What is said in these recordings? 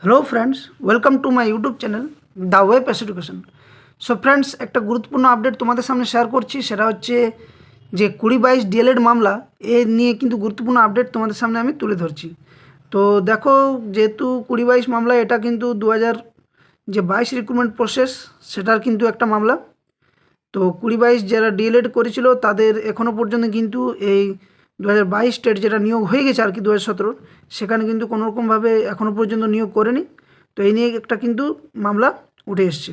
Hello friends, welcome to my YouTube channel the web education. So friends, একটা গুরুত্বপূর্ণ update তোমাদের সামনে share করছি। সেটা হচ্ছে যে 2022 ডিএলএড মামলা এ নিয়ে কিন্তু গুরুত্বপূর্ণ আপডেট তোমাদের সামনে আমি তুলে ধরছি। তো দেখো, যেহেতু 2022 মামলা, এটা কিন্তু 2022 রিক্রুটমেন্ট প্রসেস সেটার কিন্তু একটা মামলা। তো 2022 যারা ডিএলএড করেছিল তাদের এখনও পর্যন্ত কিন্তু এই 2022 স্টেট যেটা নিয়োগ হয়ে গেছে আর কি 2017, সেখানে কিন্তু কোনোরকমভাবে এখনও পর্যন্ত নিয়োগ করেনি। তো এই নিয়ে একটা কিন্তু মামলা উঠে এসছে।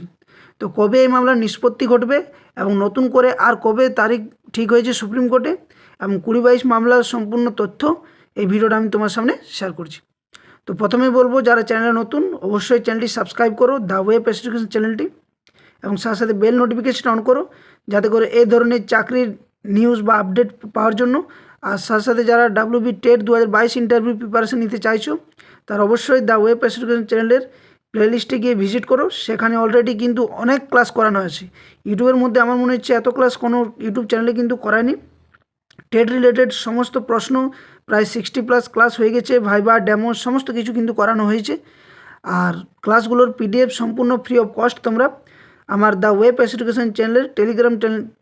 তো কবে এই মামলার নিষ্পত্তি ঘটবে এবং নতুন করে আর কবে তারিখ ঠিক হয়েছে সুপ্রিম কোর্টে, এবং 2022 মামলার সম্পূর্ণ তথ্য এই ভিডিওটা আমি তোমার সামনে শেয়ার করছি। তো প্রথমে বলবো, যারা চ্যানেলে নতুন অবশ্যই চ্যানেলটি সাবস্ক্রাইব করো, দ্য ওয়েব এডুকেশন চ্যানেলটি, এবং সাথে সাথে বেল নোটিফিকেশন অন করো, যাতে করে এই ধরনের চাকরির নিউজ বা আপডেট পাওয়ার জন্য। আর সাথে সাথে যারা ডাব্লিউবি টেট 2022 ইন্টারভিউ প্রিপারেশন নিতে চাইছো, তারা অবশ্যই দ্য ওয়েব এডুকেশন চ্যানেলের প্লেলিস্টে গিয়ে ভিজিট করো। সেখানে অলরেডি কিন্তু অনেক ক্লাস করানো হয়েছে। ইউটিউবের মধ্যে আমার মনে হচ্ছে এত ক্লাস কোনো ইউটিউব চ্যানেলে কিন্তু করায়নি। টেট রিলেটেড সমস্ত প্রশ্ন প্রায় 60+ ক্লাস হয়ে গেছে, ভাইবা ডেমো সমস্ত কিছু কিন্তু করানো হয়েছে। আর ক্লাসগুলোর পিডিএফ সম্পূর্ণ ফ্রি অফ কস্ট তোমরা আমার দ্য ওয়েব এডুকেশন চ্যানেলের টেলিগ্রাম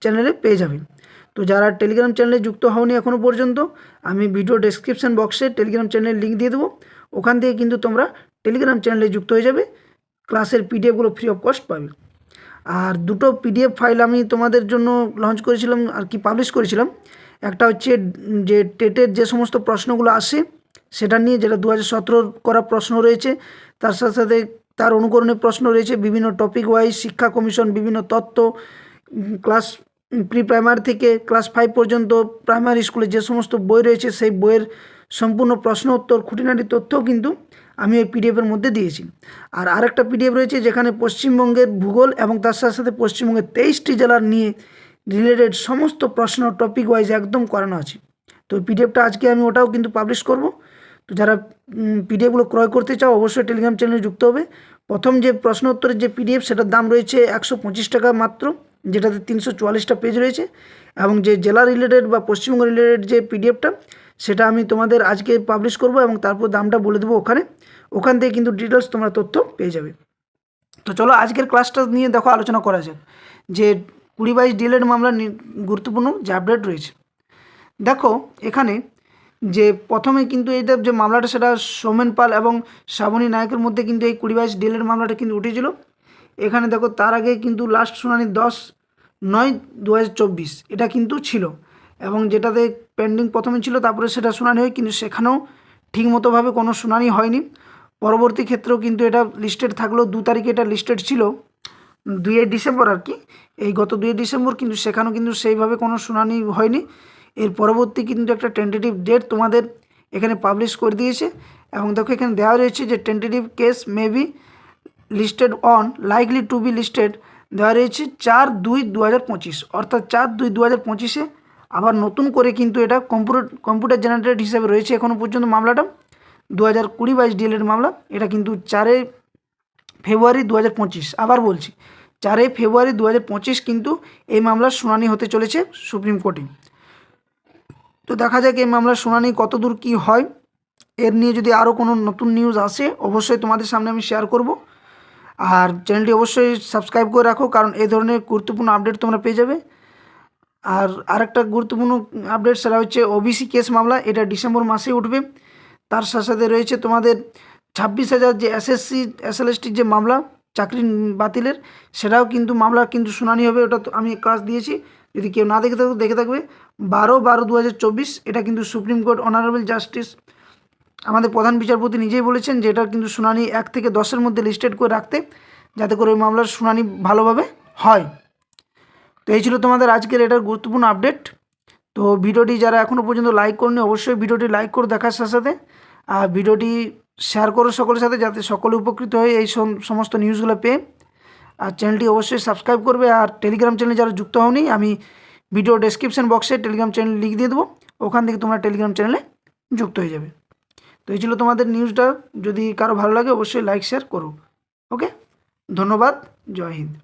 চ্যানেলে পেয়ে যাবে। তো যারা টেলিগ্রাম চ্যানেলে যুক্ত হওনি এখনও পর্যন্ত, আমি ভিডিও ডেসক্রিপশন বক্সে টেলিগ্রাম চ্যানেলের লিঙ্ক দিয়ে দেবো। ওখান থেকে কিন্তু তোমরা টেলিগ্রাম চ্যানেলে যুক্ত হয়ে যাবে, ক্লাসের পিডিএফগুলো ফ্রি অফ কস্ট পাবে। আর দুটো পিডিএফ ফাইল আমি তোমাদের জন্য লঞ্চ করেছিলাম আর কি, পাবলিশ করেছিলাম। একটা হচ্ছে যে টেটের যে সমস্ত প্রশ্নগুলো আসে সেটা নিয়ে, যেটা 2017 করা প্রশ্ন রয়েছে, তার সাথে সাথে তার অনুকরণের প্রশ্ন রয়েছে বিভিন্ন টপিক ওয়াইজ, শিক্ষা কমিশন, বিভিন্ন তত্ত্ব, ক্লাস প্রি প্রাইমারি থেকে ক্লাস 5 পর্যন্ত প্রাইমারি স্কুলে যে সমস্ত বই রয়েছে সেই বইয়ের সম্পূর্ণ প্রশ্ন উত্তর, খুঁটিনাটি তথ্যও কিন্তু আমি ওই পিডিএফের মধ্যে দিয়েছি। আর আরেকটা পিডিএফ রয়েছে যেখানে পশ্চিমবঙ্গের ভূগোল এবং তার সাথে সাথে পশ্চিমবঙ্গের 23টি জেলার নিয়ে রিলেটেড সমস্ত প্রশ্ন টপিক ওয়াইজ একদম করানো আছে। তো পিডিএফটা আজকে আমি ওটাও কিন্তু পাবলিশ করব। তো যারা পিডিএফগুলো ক্রয় করতে চাও অবশ্যই টেলিগ্রাম চ্যানেলে যুক্ত হবে। প্রথম যে প্রশ্ন উত্তরের যে পিডিএফ, সেটার দাম রয়েছে 125 টাকা মাত্র, যেটাতে 344টা পেজ রয়েছে। এবং যে জেলা রিলেটেড বা পশ্চিমবঙ্গ রিলেটেড যে পিডিএফটা, সেটা আমি তোমাদের আজকে পাবলিশ করব এবং তারপর দামটা বলে দেবো ওখান থেকে কিন্তু ডিটেলস তোমরা তথ্য পেয়ে যাবে। তো চলো আজকের ক্লাসটা নিয়ে দেখো আলোচনা করা যাক যে 2022 ডিএলএড মামলার গুরুত্বপূর্ণ যে আপডেট রয়েছে। দেখো এখানে যে প্রথমে কিন্তু এইটা যে মামলাটা, সেটা সৌমেন পাল এবং শ্রাবণী নায়কের মধ্যে কিন্তু এই 2022 ডিএলএড মামলাটা কিন্তু উঠেছিল। এখানে দেখো তার আগে কিন্তু লাস্ট শুনানি 10/9/2024 এটা কিন্তু ছিল, এবং যেটাতে পেন্ডিং প্রথমে ছিল, তারপরে সেটা শুনানি হয়, কিন্তু সেখানেও ঠিকমতোভাবে কোনো শুনানি হয়নি। পরবর্তী ক্ষেত্রেও কিন্তু এটা লিস্টেড থাকলেও 2 তারিখে এটা লিস্টেড ছিল, 2 ডিসেম্বর আর কি, এই গত 2 ডিসেম্বর, কিন্তু সেখানেও কিন্তু সেইভাবে কোনো শুনানি হয়নি। এর পরবর্তী কিন্তু একটা টেন্টেটিভ ডেট তোমাদের এখানে পাবলিশ করে দিয়েছে, এবং দেখো এখানে দেওয়া রয়েছে যে tentative case may be listed on likely to be listed, দেওয়া রয়েছে 4/2/2025, অর্থাৎ 4/2/2025-এ আবার নতুন করে কিন্তু এটা কম্পিউটার জেনারেটেড হিসেবে রয়েছে এখনও পর্যন্ত মামলাটা। 2022 ডিএলএড মামলা, এটা কিন্তু 4 ফেব্রুয়ারি 2025, আবার বলছি 4 ফেব্রুয়ারি 2025 কিন্তু এই মামলার শুনানি হতে চলেছে সুপ্রিম কোর্টে। তো দেখা যাক এই মামলার শুনানি কত দূর কী হয়। এর নিয়ে যদি আরও কোনো নতুন নিউজ আসে অবশ্যই তোমাদের সামনে আমি শেয়ার করব। আর চ্যানেলটি অবশ্যই সাবস্ক্রাইব করে রাখো, কারণ এই ধরনের গুরুত্বপূর্ণ আপডেট তোমরা পেয়ে যাবে। আর আরেকটা গুরুত্বপূর্ণ আপডেট, সেটা হচ্ছে ওবিসি কেস মামলা, এটা ডিসেম্বর মাসে উঠবে। তার সাথে সাথে রয়েছে তোমাদের 26,000 যে এসএসসি এসএলএসটির যে মামলা চাকরি বাতিলের, সেটাও কিন্তু মামলা কিন্তু শুনানি হবে। ওটা তো আমি ক্লাস দিয়েছি, যদি কেউ না দেখে থাকবে 12/12/2024, এটা কিন্তু সুপ্রিম কোর্ট অনারেবল জাস্টিস আমাদের প্রধান বিচারপতি নিজেই বলেছেন যে এটা কিন্তু শুনানি 1 থেকে 10-এর মধ্যে লিস্টেড করে রাখতে, যাতে করে ওই মামলার শুনানি ভালোভাবে হয়। তো এই ছিল তোমাদের আজকের এটার গুরুত্বপূর্ণ আপডেট। তো ভিডিওটি যারা এখনও পর্যন্ত লাইক করনি অবশ্যই ভিডিওটি লাইক করে দেখার সাথে সাথে আর ভিডিওটি শেয়ার করো সকলের সাথে, যাতে সকলে উপকৃত হয় এই সমস্ত নিউজগুলো পেয়ে। আর চ্যানেলটি অবশ্যই সাবস্ক্রাইব করবে। আর টেলিগ্রাম চ্যানেলে যারা যুক্ত হওনি, আমি ভিডিও ডেসক্রিপশন বক্সে টেলিগ্রাম চ্যানেল লিঙ্ক দিয়ে দেবো, ওখান থেকে তোমরা টেলিগ্রাম চ্যানেলে যুক্ত হয়ে যাবে। তো এই ছিল তোমাদের নিউজটা, যদি কারো ভালো লাগে অবশ্যই লাইক শেয়ার করো। ওকে, ধন্যবাদ, জয় হিন্দ।